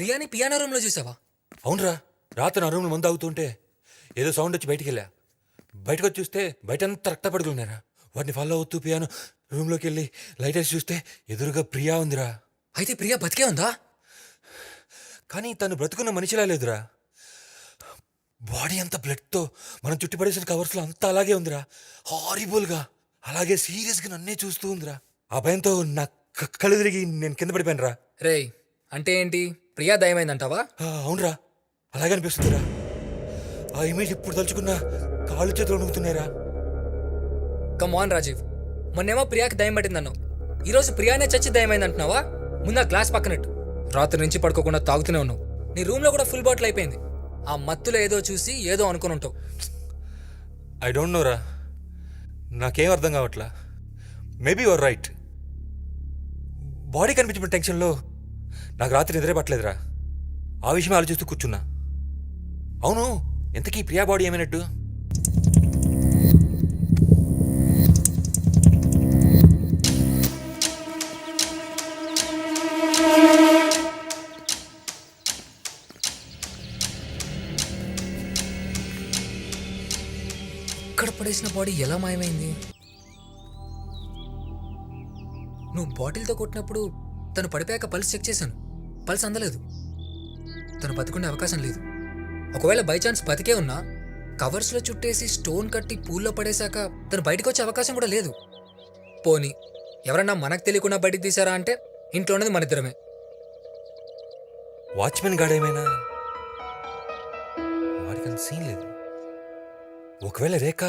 ప్రియాని piano రూమ్లో చూసావా? అవునరా, రాత్రి నా రూమ్లో మందు అవుతుంటే ఏదో సౌండ్ వచ్చి బయటికి వెళ్ళా. బయటకు వచ్చి చూస్తే బయట అంతా రక్తపడుకులు ఉన్నారా. వాటిని ఫాలో అవుతూ పియానో రూమ్లోకి వెళ్ళి లైట్ వేసి చూస్తే ఎదురుగా ప్రియా ఉందిరా. అయితే ప్రియా బతికే ఉందా? కానీ తను బ్రతుకున్న మనిషిలా లేదురా. బాడీ అంతా బ్లడ్తో మనం చుట్టుపడేసిన కవర్స్లో అంతా అలాగే ఉందిరా. హారిబుల్గా అలాగే సీరియస్గా నన్నే చూస్తూ ఉందిరా. ఆ భయంతో నా కళ్ళు తిరిగి నేను కింద పడిపోయాను రా. రేయ్, అంటే ఏంటి? ప్రియా దయమైందంటావా? అవునరా, అలాగే అనిపిస్తుందిరా. ఆ ఇమేజ్ ఇప్పుడు తలుచుకున్న కాళ్ళు చేతులు వణుకుతున్నాయిరా. కమ్ ఆన్ రాజీవ్, మొన్నేమో ప్రియాకి దయం పట్టిందన్నావు, ఈరోజు ప్రియానే చచ్చి దయమైందంటున్నావా? ముందు ఆ గ్లాస్ పక్కనట్టు. రాత్రి నుంచి పడుకోకుండా తాగుతూనే ఉన్నావు. నీ రూమ్లో కూడా ఫుల్ బాటిల్ అయిపోయింది. ఆ మత్తులో ఏదో చూసి ఏదో అనుకుని ఉంటావు. ఐ డోంట్ నో రా, నాకేం అర్థం కావట్లా. Maybe your right. బాడీ కనిపించిన టెన్షన్లో నాకు రాత్రి నిద్రే పట్టలేదురా. ఆ విషయం ఆలోచిస్తూ కూర్చున్నా. అవును, ఎంతకీ ప్రియా బాడీ ఏమైనట్టు? ఇక్కడ పడేసిన బాడీ ఎలా మాయమైంది? నువ్వు బాటిల్తో కొట్టినప్పుడు తను పడిపోయాక పల్స్ చెక్ చేశాను. పల్స్ అందలేదు. తను బతుకునే అవకాశం లేదు. ఒకవేళ బై ఛాన్స్ బతికే ఉన్నా కవర్స్లో చుట్టేసి స్టోన్ కట్టి పూల్లో పడేశాక తను బయటకు వచ్చే అవకాశం కూడా లేదు. పోనీ ఎవరన్నా మనకు తెలియకుండా బయటికి తీసారా అంటే ఇంట్లో ఉన్నది మన ఇద్దరమే. వాచ్మెన్ గాడేమైనా? వాడికి అంత సీన్ లేదు. ఒకవేళ రేఖ?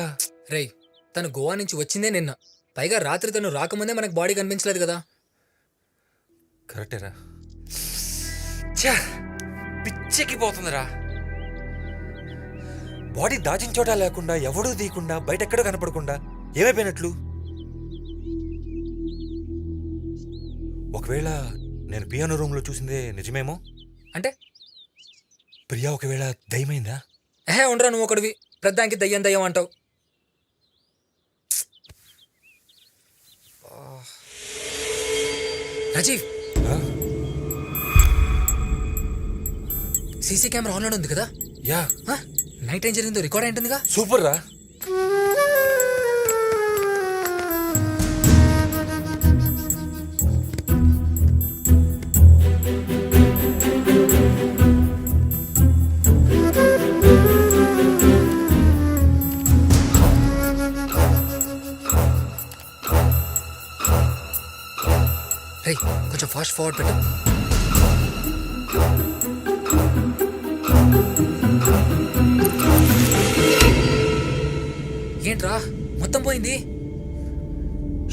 రేయ్, తను గోవా నుంచి వచ్చిందే నిన్న. పైగా రాత్రి తను రాకముందే మనకు బాడీ కనిపించలేదు కదా. కరెక్టేరా. పిచ్చెక్కి పోతుందిరా. బాడీ దాచిన చోట లేకుండా, ఎవడూ తీయకుండా, బయట ఎక్కడో కనపడకుండా ఏమైపోయినట్లు? ఒకవేళ నేను పియానో రూమ్లో చూసిందే నిజమేమో. అంటే ప్రియా ఒకవేళ దయమైందా? ఉండరా నువ్వు ఒకడివి, ప్రద్దానికి దయ్యం దయ్యం అంటావు. రాజీవ్, సీసీ కెమెరా ఆన్లో ఉంది కదా? యా. నైట్ ఏం జరిగిందో రికార్డ్ అయింటుందిగా. సూపర్ రా. రేయ్, కొంచెం ఫాస్ట్ ఫార్వర్డ్ పెట్టు. ఏంట్రా మొత్తం పోయింది?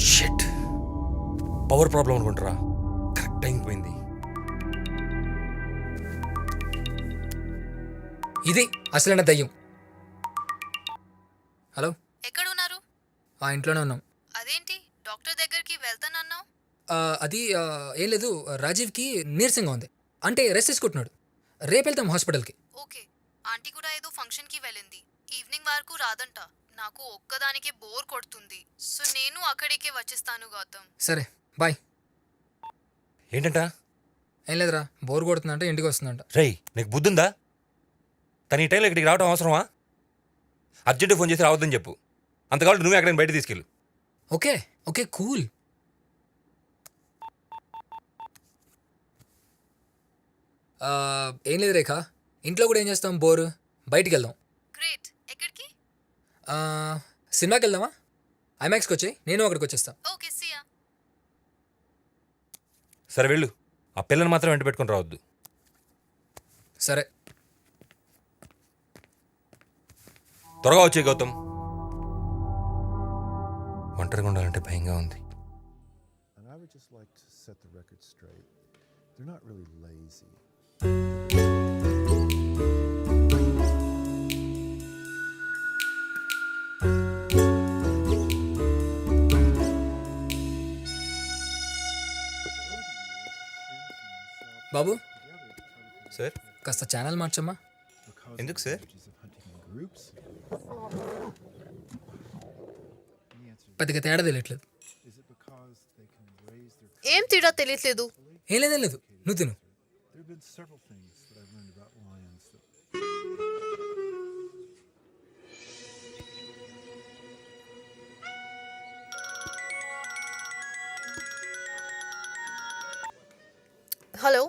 షిట్, పవర్ ప్రాబ్లం అనుకుంటారా. కరెక్ట్ టైం పోయింది. ఇది అసలైన దయ్యం. హలో, ఎక్కడున్నారు? ఆ ఇంట్లోనే ఉన్నాం. అదేంటి డాక్టర్ దగ్గరికి వెళ్తానన్నావు? అది ఏం లేదు, రాజీవ్కి నీరసంగా ఉంది. అంటే రెస్ట్ తీసుకుంటున్నాడు. రేపు వెళ్తాం హాస్పిటల్కి. ఓకే. ఆంటీ కూడా ఏదో ఫంక్షన్కి వెళ్ళింది. ఈవినింగ్ వరకు రాదంట. నాకు ఒక్కదానికి బోర్ కొడుతుంది. సో నేను అక్కడికే వచ్చేస్తాను గౌతమ్. సరే, బాయ్. ఏంటంట? ఏం లేదురా, బోర్ కొడుతుందంట, ఇంటికి వస్తుందంట. రేయ్, నీకు బుద్ధుందా? తను ఈ టైంలో ఇక్కడికి రావడం అవసరమా? అర్జెంట్ ఫోన్ చేసి రావద్దని చెప్పు. అంతకావాలి నువ్వే అక్కడ బయట తీసుకెళ్ళు. Okay okay, cool. ఏం లేదు రేఖ, ఇంట్లో కూడా ఏం చేస్తాం, బోర్. బయటికి వెళ్దాం. గ్రేట్. ఎక్కడికి? సినిమాకి వెళ్దామా? ఐమాక్స్కి వచ్చాయి, నేను అక్కడికి వచ్చేస్తాను. ఓకే, సియా. సరే వెళ్ళు. ఆ పిల్లని మాత్రం వెంట పెట్టుకుని రావద్దు. సరే. త్వరగా వచ్చే గౌతమ్. ఒంటరిగా ఉండాలంటే భయంగా ఉంది. And I would just like to set the record straight. They're not really lazy. Babu, sir? కాస్త ఛానల్ మార్చమ్మా. ఎందుకు సార్? పెద్దగా తేడా తెలియట్లేదు. ఏం తేడా తెలియట్లేదు? ఏం లేదేం లేదు, నువ్వు తిను. have been several things that I've learned about lions that hello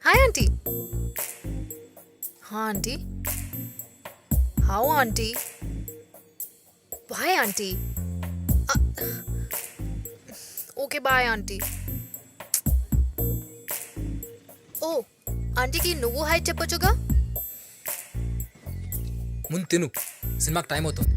hi aunty aunty how aunty bye aunty okay bye aunty ఓ ఆంటీకి నువ్వు హాయ్ చెప్పొచ్చుగా ముందు తిను, సినిమాకి టైం అవుతుంది.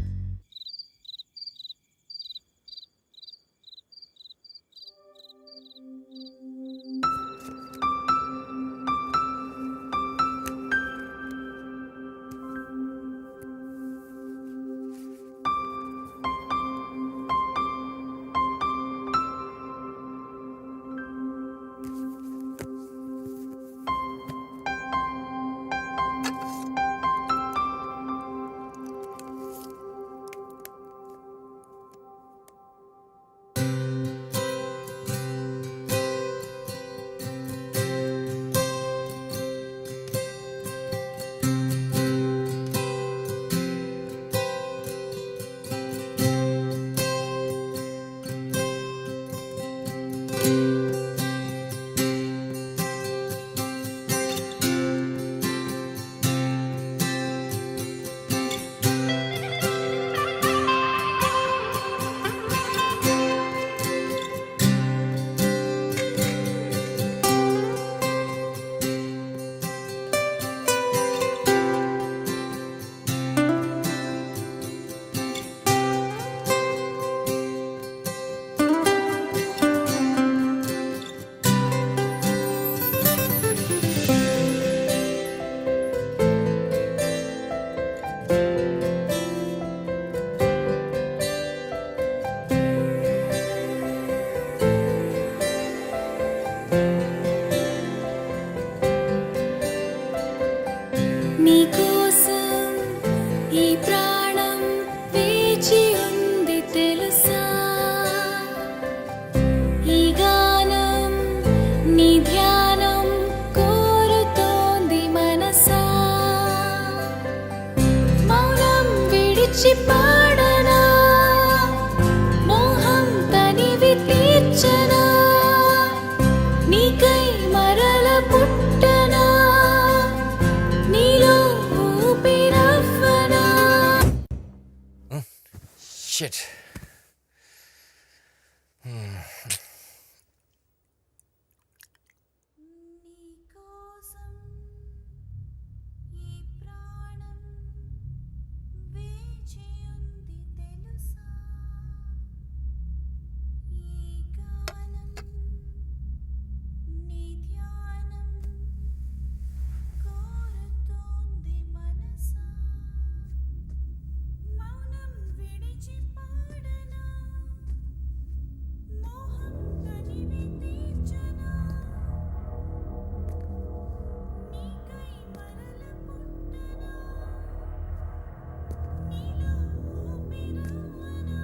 నీకోసం ఈ ప్రాణం వేచి ఉంది తెలుసా ఈ గానం నీ ధ్యానం కోరుతోంది మనసా మౌనం విడిచి పాడనా మోహం తనివి తీర్చనా నీకై మరల పుట్టనా నీలో ఊపిరవ్వనా షిట్. నీకోసం ఈ ప్రాణం వేచి ఉంది తెలుసా ఈ గానం నీ ధ్యానం కోరుతోంది మనసా మౌనం విడిచి పాడనా మోహం తనివి తీర్చనా నీకై మరల పుట్టనా నీలో ఊపిరవ్వనా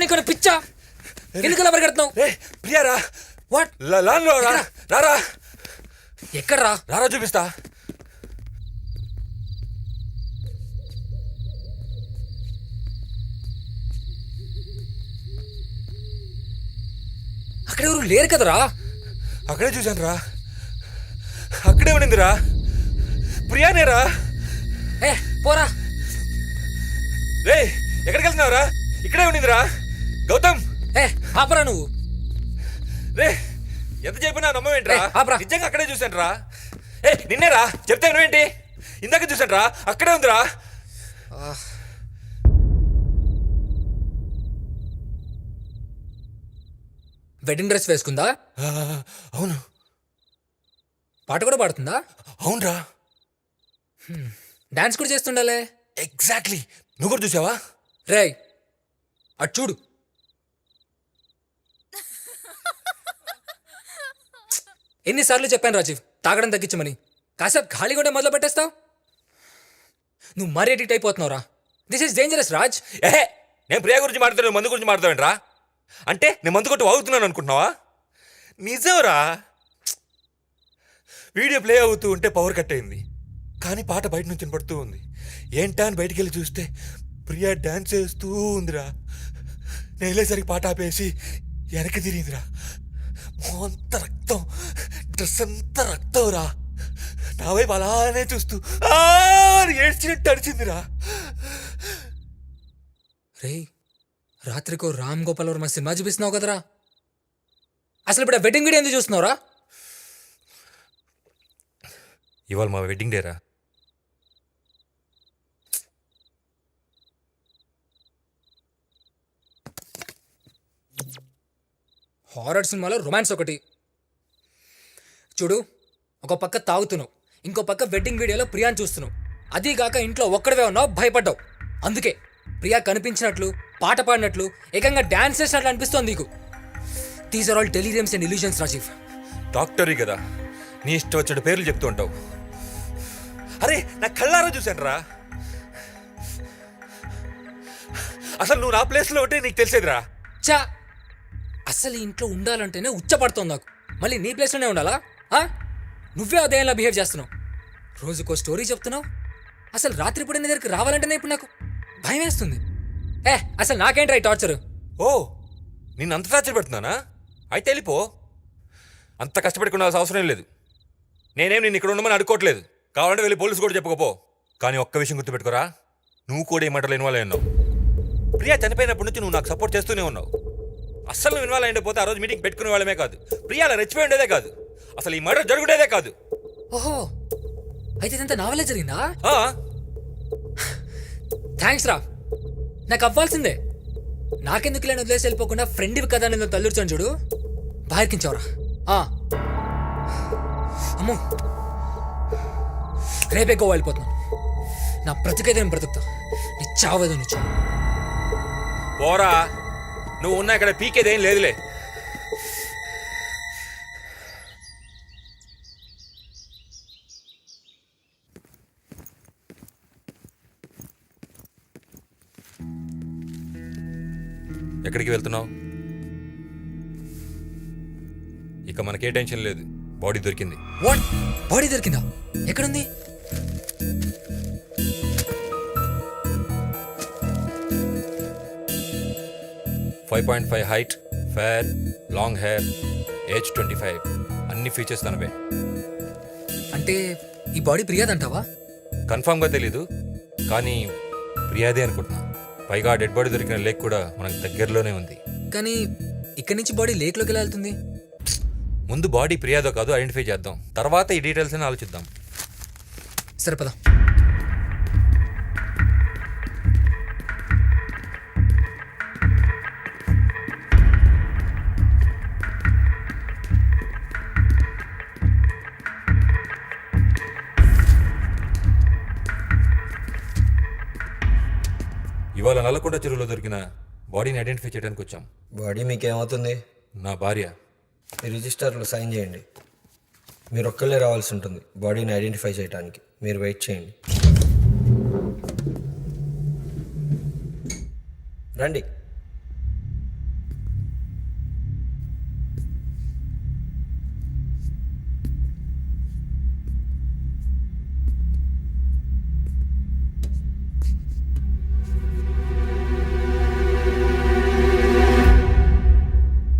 నీకు పిచ్చా, ఎందుకు అలా పరిగెడుతున్నావు? రే ప్రియారా, వాట్? లాన్లో రా, రారా ఎక్కడ్రా? రారా చూపిస్తా. అక్కడ ఎవరు లేరు కదరా. అక్కడే చూశాను రా, అక్కడే ఉండిందిరా, ప్రియానేరా. ఏ పోరా. రే ఎక్కడికి వెళ్తున్నావురా? ఇక్కడే ఉండిందిరా గౌతమ్. ఏ ఆపరా నువ్వు. రే ఎంత చెప్పినా నమ్మవేంట్రా? ఏయ్, ఆప్రా. నిజంగా అక్కడే చూశాను రా. ఏ నిన్నేరా చెప్తే నువ్వేంటి? ఇందాక చూశాను రా, అక్కడే ఉందిరా. వెడ్డింగ్ డ్రెస్ వేసుకుందా? ఆ, అవును పాట కూడా పాడుతుందా? అవునరా, డాన్స్ కూడా చేస్తుండాలే. ఎగ్జాక్ట్లీ. నువ్వు కూడా చూసావా? రేయ్ అటు చూడు. ఎన్నిసార్లు చెప్పాను రాజీవ్ తాగడం తగ్గించమని. కాసేపు ఖాళీ కూడా మొదలు పెట్టేస్తావు. నువ్వు మరీ ఎడిక్ట్ అయిపోతున్నావురా. This is dangerous Raj. ఏహే, నేను ప్రియా గురించి మాట్లాడుతాను, మందు గురించి మాట్లాడతావేంట్రా? అంటే నేను మందు కొట్టి వాగుతున్నాను అనుకుంటున్నావా? నిజంరా. వీడియో ప్లే అవుతూ ఉంటే పవర్ కట్ అయింది, కానీ పాట బయట నుంచి వినపడుతూ ఉంది. ఏంటా అని బయటికి వెళ్ళి చూస్తే ప్రియా డాన్స్ చేస్తూ ఉందిరా. నేను వెళ్ళేసరికి పాట ఆపేసి వెనక్కి తిరిగిందిరా. అంత రక్తం, డ్రెస్ అంతా రక్తం రా. నా వైపు అలానే చూస్తూ ఏడ్చినట్టు అడిచిందిరా. రేయ్ రాత్రికో రామ్ గోపాల్ వర్మ సినిమా చూపిస్తున్నావు కదరా. అసలు ఇప్పుడు వెడ్డింగ్ వీడియో ఎందుకు చూస్తున్నావురా? ఇవాళ మా వెడ్డింగ్ డేరా. హారర్ సినిమాలో రొమాన్స్ ఒకటి చూడు. ఒక పక్క తాగుతున్నావు, ఇంకో పక్క వెడ్డింగ్ వీడియోలో ప్రియాని చూస్తున్నావు. అదీగాక ఇంట్లో ఒక్కడవే ఉన్నావు, భయపడ్డావు. అందుకే ప్రియా కనిపించినట్లు, పాట పాడినట్లు, ఏకంగా డాన్స్ చేసినట్లు అనిపిస్తోంది నీకు. These are all deliriums and illusions Rajeev. డాక్టరీ కదా, నీ ఇష్టం వచ్చిన పేర్లు చెప్తూ ఉంటావు. అరే నా కళ్ళారా చూశాను రా. అసలు నువ్వు నా ప్లేస్లో ఉంటే నీకు తెలిసేదిరా. చా అసలు ఈ ఇంట్లో ఉండాలంటేనే ఉచ్చపడుతోంది నాకు. మళ్ళీ నీ ప్లేస్లోనే ఉండాలా? నువ్వే అదేలా బిహేవ్ చేస్తున్నావు. రోజుకో స్టోరీ చెప్తున్నావు. అసలు రాత్రిపూట నీ దగ్గరికి రావాలంటేనే ఇప్పుడు నాకు భయం వేస్తుంది. అసలు నాకేంట్రా ఈ టార్చర్? ఓ నిన్ను అంత టార్చర్ పెడుతున్నానా? అయితే వెళ్ళిపో. అంత కష్టపెట్టుకునే అవసరం లేదు. నేనేం నిన్ను ఇక్కడ ఉండమని అడుకోవట్లేదు. కావాలంటే వెళ్ళి పోలీసు కూడా చెప్పుకోపో. కానీ ఒక్క విషయం గుర్తుపెట్టుకోరా, నువ్వు కూడా ఈ మాటలు ఇన్వాల్వ్ అయి ఉన్నావు. ప్రియా చనిపోయినప్పటి నుంచి నువ్వు నాకు సపోర్ట్ చేస్తూనే ఉన్నావు. అస్సలు నువ్వు ఇన్వాల్వ్ అయిపోతే ఆ రోజు మీటింగ్ పెట్టుకునే వాళ్ళమే కాదు, ప్రియాల రెచ్చిపోయి ఉండేదే కాదు, అసలు ఈ మర్డర్ జరుగుడేదే కాదు. ఓహో అయితే ఇదంతా నా వల్లే జరిగిందా? ఆ, థ్యాంక్స్ రా. నాకు అవ్వాల్సిందే. నాకెందుకు లేని వదిలేసి వెళ్ళిపోకుండా ఫ్రెండ్వి కదా నేను తల్లుర్చాను చూడు. బాయర్కించావురా. అమ్మో రేపే గోవా వెళ్ళిపోతున్నాను. నా బ్రతికైతే నేను బ్రతుకుతా, నీ చావేదో నీ చావు. పోరా, నువ్వు ఉన్నా ఇక్కడ పీకేదేం లేదులే. ఎక్కడికి వెళ్తున్నావు? ఇక మనకే టెన్షన్ లేదు, బాడీ దొరికింది. వాట్? బాడీ దొరికిందా? ఎక్కడుంది? .5 height, fair, long hair, age 25, అన్ని ఫీచర్స్ తనవే. అంటే ఈ బాడీ ప్రియాదంటావా? కన్ఫామ్గా తెలీదు, కానీ ప్రియాదే అనుకుంటున్నా. పైగా డెడ్ బాడీ దొరికిన లేక్ కూడా మనకు దగ్గరలోనే ఉంది. కానీ ఇక్కడి నుంచి బాడీ లేక్లోకి ఎలా వెళ్తుంది? ముందు బాడీ ప్రియాదో కాదు ఐడెంటిఫై చేద్దాం, తర్వాత ఈ డీటెయిల్స్ అని ఆలోచిద్దాం. సరే పద. ఇవాళ నల్లకొండ చెరువులో దొరికిన బాడీని ఐడెంటిఫై చేయడానికి వచ్చాం. బాడీ మీకేమవుతుంది? నా భార్య. మీ రిజిస్టర్లో సైన్ చేయండి. మీరు ఒక్కళ్ళే రావాల్సి ఉంటుంది బాడీని ఐడెంటిఫై చేయడానికి. మీరు వెయిట్ చేయండి. రండి.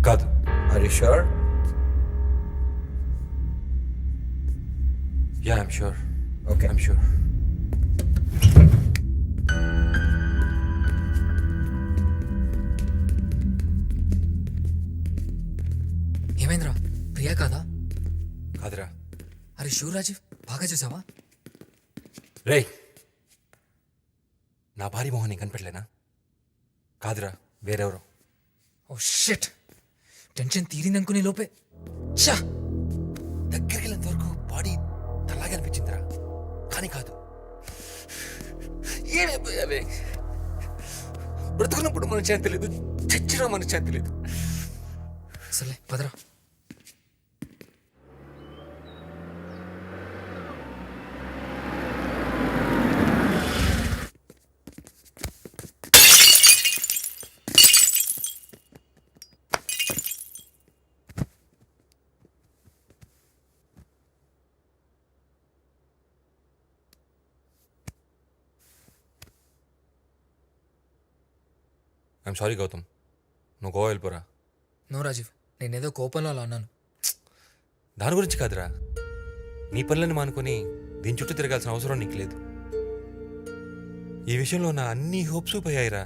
కాదు. Are you sure? Yeah I'm sure. Okay. I'm sure. ఏమైందిరా, ప్రియా కాదా? కాదురా. అరే షూర్ రాజీవ్, బాగా చూసావా? రేయ్, నా భారీ మొహం నీకు కనిపెట్టలేనా? కాదురా, వేరెవరో. ఓ షిట్, టెన్షన్ తీరిందనుకునే లోపే ఛా! దగ్గరికి వెళ్ళేంత వరకు బాడీ తలాగా అనిపించిందిరా, కానీ కాదు. ఏమైపోయావే? బ్రతుకున్నప్పుడు మన శాంతి లేదు, చచ్చినా మన శాంతి లేదు. సర్లే పదరా. ఐఎమ్ సారీ గౌతమ్, నువ్వు గోవా వెళ్ళిపోరా. నో రాజీవ్, నేనేదో కోపంలో అలా అన్నాను. దాని గురించి కాదురా, నీ పనులను మానుకొని దీని చుట్టూ తిరగాల్సిన అవసరం నీకు లేదు. ఈ విషయంలో నా అన్ని హోప్స్ పోయాయిరా.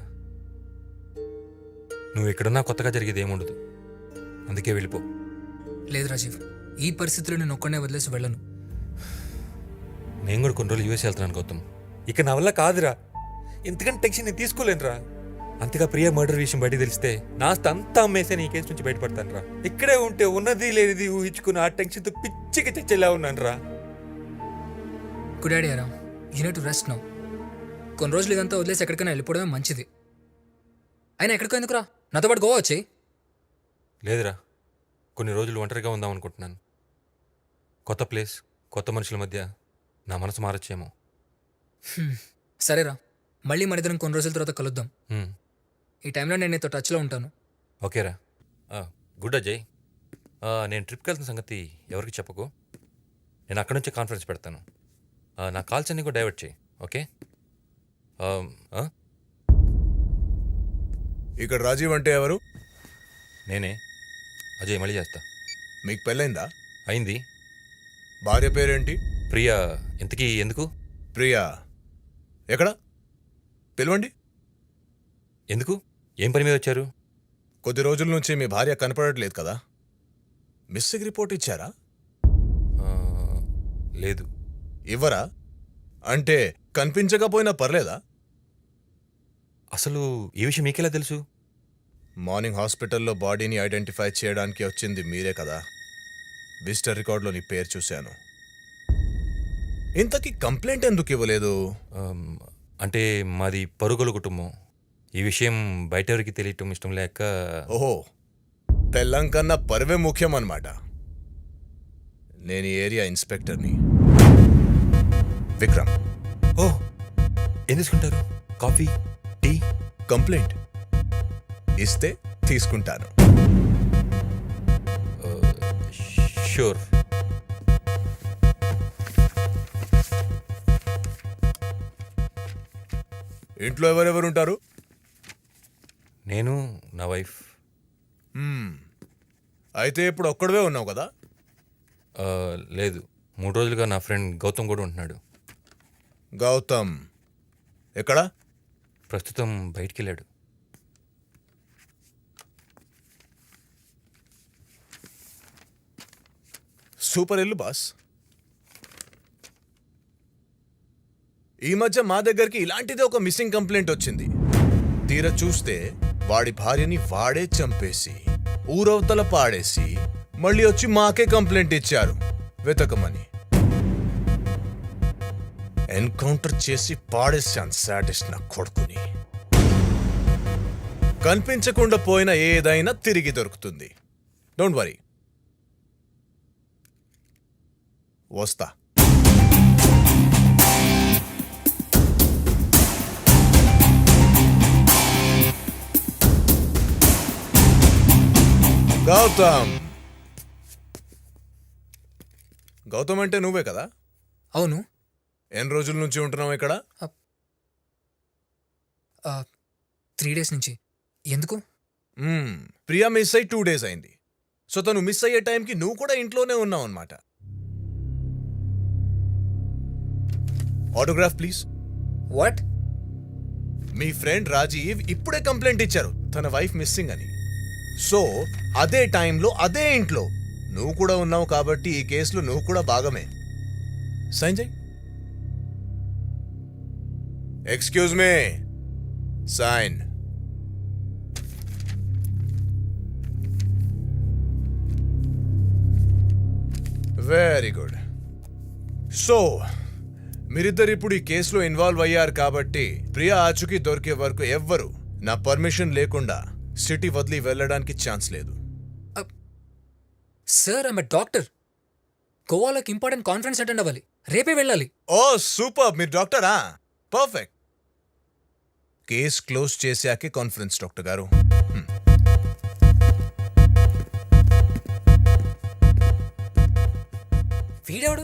నువ్వు ఎక్కడున్నా కొత్తగా జరిగేది ఏముండదు, అందుకే వెళ్ళిపో. లేదు రాజీవ్, ఈ పరిస్థితిలో నేను ఒక్కడే వదిలేసి వెళ్ళను. నేను కూడా కొన్ని రోజులు యూఎస్ వెళ్తున్నాను గౌతమ్. ఇక నా వల్ల కాదురా, ఇంతకంటే టెన్షన్ నేను తీసుకోలేనురా. అంతగా ప్రియ మర్డర్ విషయం బయట తెలిస్తే నాస్త అంతా అమ్మేసే నీ కేసు నుంచి బయటపడతాను రా. ఇక్కడే ఉంటే ఉన్నది లేనిది ఊహించుకుని ఆ టెన్షన్తో పిచ్చికి తెచ్చేలా ఉన్నాను రా. గుడ్ ఐడియా రా, you need to rest now. కొన్ని రోజులు ఇదంతా వదిలేసి ఎక్కడికైనా వెళ్ళిపోవడమే మంచిది. అయినా ఎక్కడికో ఎందుకురా, నాతో పాటు గోవా వచ్చేయి. లేదురా, కొన్ని రోజులు ఒంటరిగా ఉందాం అనుకుంటున్నాను. కొత్త ప్లేస్, కొత్త మనుషుల మధ్య నా మనసు మారచ్చేమో. సరేరా, మళ్ళీ మనిద్దరం కొన్ని రోజుల తర్వాత కలుద్దాం. ఈ టైంలో నేను నీతో టచ్లో ఉంటాను. ఓకేరా. గుడ్ అజయ్. నేను ట్రిప్కి వెళ్తున్న సంగతి ఎవరికి చెప్పకు. నేను అక్కడి నుంచే కాన్ఫరెన్స్ పెడతాను. నా కాల్స్ అన్నీ కూడా డైవర్ట్ చేయి, ఓకే? ఇక్కడ రాజీవ్ అంటే ఎవరు? నేనే అజయ్, మళ్ళీ చేస్తా. మీకు పెళ్ళైందా? అయింది. భార్య పేరేంటి? ప్రియా. ఇంతకీ ఎందుకు? ప్రియా. ఎక్కడ? పిలవండి. ఎందుకు? ఏం పని మీద వచ్చారు? కొద్ది రోజుల నుంచి మీ భార్య కనపడట్లేదు కదా, మిస్సింగ్ రిపోర్ట్ ఇచ్చారా? లేదు. ఇవ్వరా? అంటే కనిపించకపోయినా పర్లేదా? అసలు ఈ విషయం మీకెలా తెలుసు? మార్నింగ్ హాస్పిటల్లో బాడీని ఐడెంటిఫై చేయడానికి వచ్చింది మీరే కదా. విజిటర్ రికార్డులో నీ పేరు చూశాను. ఇంతకీ కంప్లైంట్ ఎందుకు ఇవ్వలేదు? అంటే మాది పరుగుల కుటుంబం. ఈ విషయం బయట ఎవరికి తెలియటం ఇష్టం లేక. ఓహో, పెళ్ళం కన్నా పరువే ముఖ్యం అన్నమాట. నేను ఈ ఏరియా ఇన్స్పెక్టర్ని, విక్రమ్. ఓ, ఏం తీసుకుంటారు? Coffee, tea? కంప్లైంట్ ఇస్తే తీసుకుంటాను. షూర్. ఇంట్లో ఎవరెవరు ఉంటారు? నేను, నా వైఫ్. అయితే ఇప్పుడు ఒక్కడవే ఉన్నావు కదా? లేదు, 3 రోజులుగా నా ఫ్రెండ్ గౌతమ్ కూడా ఉంటున్నాడు. గౌతమ్ ఎక్కడ? ప్రస్తుతం బయటికి వెళ్ళాడు. సూపర్ ఇల్లు బాస్. ఈ మధ్య మా దగ్గరికి ఇలాంటిదే ఒక మిస్సింగ్ కంప్లైంట్ వచ్చింది. తీరా చూస్తే వాడి భార్యని వాడే చంపేసి ఊరవతల పాడేసి మళ్ళీ వచ్చి మాకే కంప్లైంట్ ఇచ్చారు వెతకమని. ఎన్కౌంటర్ చేసి పాడేశాను సాడిస్ట్ నా కొడుకుని. కనిపించకుండా పోయిన ఏదైనా తిరిగి దొరుకుతుంది. డోంట్ వరీ, వస్తా. గౌతమ్. గౌతమ్ అంటే నువ్వే కదా? అవును. ఎన్ని రోజుల నుంచి ఉంటున్నావు ఇక్కడ? 3 days నుంచి. ఎందుకు? ప్రియా మిస్ అయి 2 days అయింది. సో తను మిస్ అయ్యే టైంకి నువ్వు కూడా ఇంట్లోనే ఉన్నావు అనమాట. Autograph please. వాట్? మీ ఫ్రెండ్ రాజీవ్ ఇప్పుడే కంప్లైంట్ ఇచ్చారు తన వైఫ్ మిస్సింగ్ అని. సో అదే టైంలో అదే ఇంట్లో నువ్వు కూడా ఉన్నావు కాబట్టి ఈ కేసులో నువ్వు కూడా భాగమే. సైన్ చేయి. Excuse me, sign. Very good. So మీరిద్దరు ఇప్పుడు ఈ కేసులో ఇన్వాల్వ్ అయ్యారు కాబట్టి ప్రియా ఆచూకీ దొరికే వరకు ఎవ్వరు నా పర్మిషన్ లేకుండా సిటీ వదిలి వెళ్ళడానికి ఛాన్స్ లేదు. Sir, I'm doctor. గోవాలోకి ఇంపార్టెంట్ కాన్ఫరెన్స్ అటెండ్ అవ్వాలి. రేపే వెళ్ళాలి. ఓ సూపర్, మీరు డాక్టరా? పర్ఫెక్ట్. కేస్ క్లోజ్ చేశాకే కాన్ఫరెన్స్ డాక్టర్ గారు. వీడెవడు?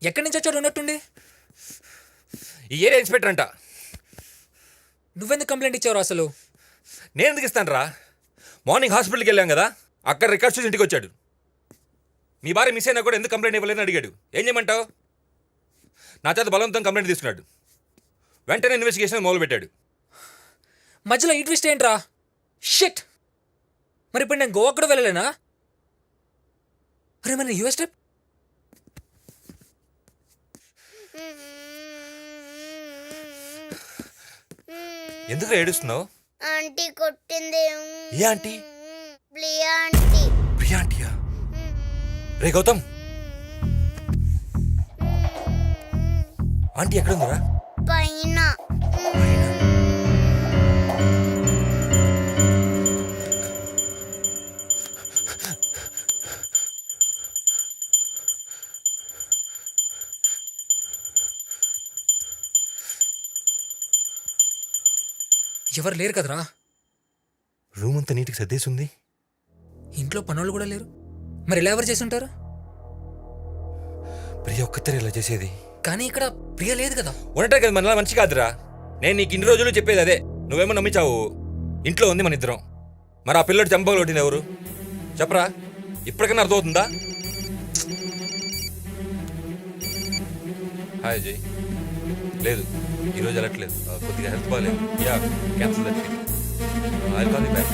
ఎక్కడి నుంచి వచ్చాడు ఉన్నట్టుండి? ఈ ఏరియా ఇన్స్పెక్టర్ అంట. నువ్వెందుకు కంప్లైంట్ ఇచ్చావు అసలు? నేను ఎందుకు ఇస్తాను రా? మార్నింగ్ హాస్పిటల్కి వెళ్ళాం కదా, అక్కడ రికార్డ్స్ చూసి ఇంటికి వచ్చాడు. మీ భార్య మిస్ అయినా కూడా ఎందుకు కంప్లైంట్ ఇవ్వలేదని అడిగాడు. ఏం చేయమంటావు? నా చేత బలవంతం కంప్లైంట్ తీసుకున్నాడు. వెంటనే ఇన్వెస్టిగేషన్ మొదలుపెట్టాడు. మధ్యలో ఈ ట్విస్ట్ ఏంట్రా? షిట్! మరి ఇప్పుడు నేను గోవా కూడా వెళ్ళలేనా? అరే మన యూఎస్ ట్రిప్? ఎందుకు ఏడుస్తున్నావు? ఆంటీ కొట్టింది. ఏ ఆంటీ? ప్రియా ఆంటీ. ప్రియా ఆంటీయా? రే గౌతమ్, ఆంటీ ఎక్కడుందిరా? పైన. ఎవరు లేరు కదరా? రూమ్ అంతా నీటికి సర్దేసి ఉంది. ఇంట్లో పనులు కూడా లేరు. మరి ఇలా ఎవరు చేసి ఉంటారు? ప్రియ ఒక్కతే ఇలా చేసేది. కానీ ఇక్కడ ప్రియ లేదు కదా. ఉండటే కదా మనలా మంచి కాదురా. నేను నీకు ఇన్ని రోజులు చెప్పేది అదే. నువ్వేమో నమ్మించావు. ఇంట్లో ఉంది మన ఇద్దరం. మరి ఆ పిల్లడు చంపలు కొట్టింది ఎవరు? చెప్పరా, ఇప్పటికైనా అర్థమవుతుందా? హాయ్ అజయ్. లేదు, ఈరోజు వెళ్ళట్లేదు. కొద్దిగా హెల్త్ బాగాలేదు. Yeah, cancel that. I call you back.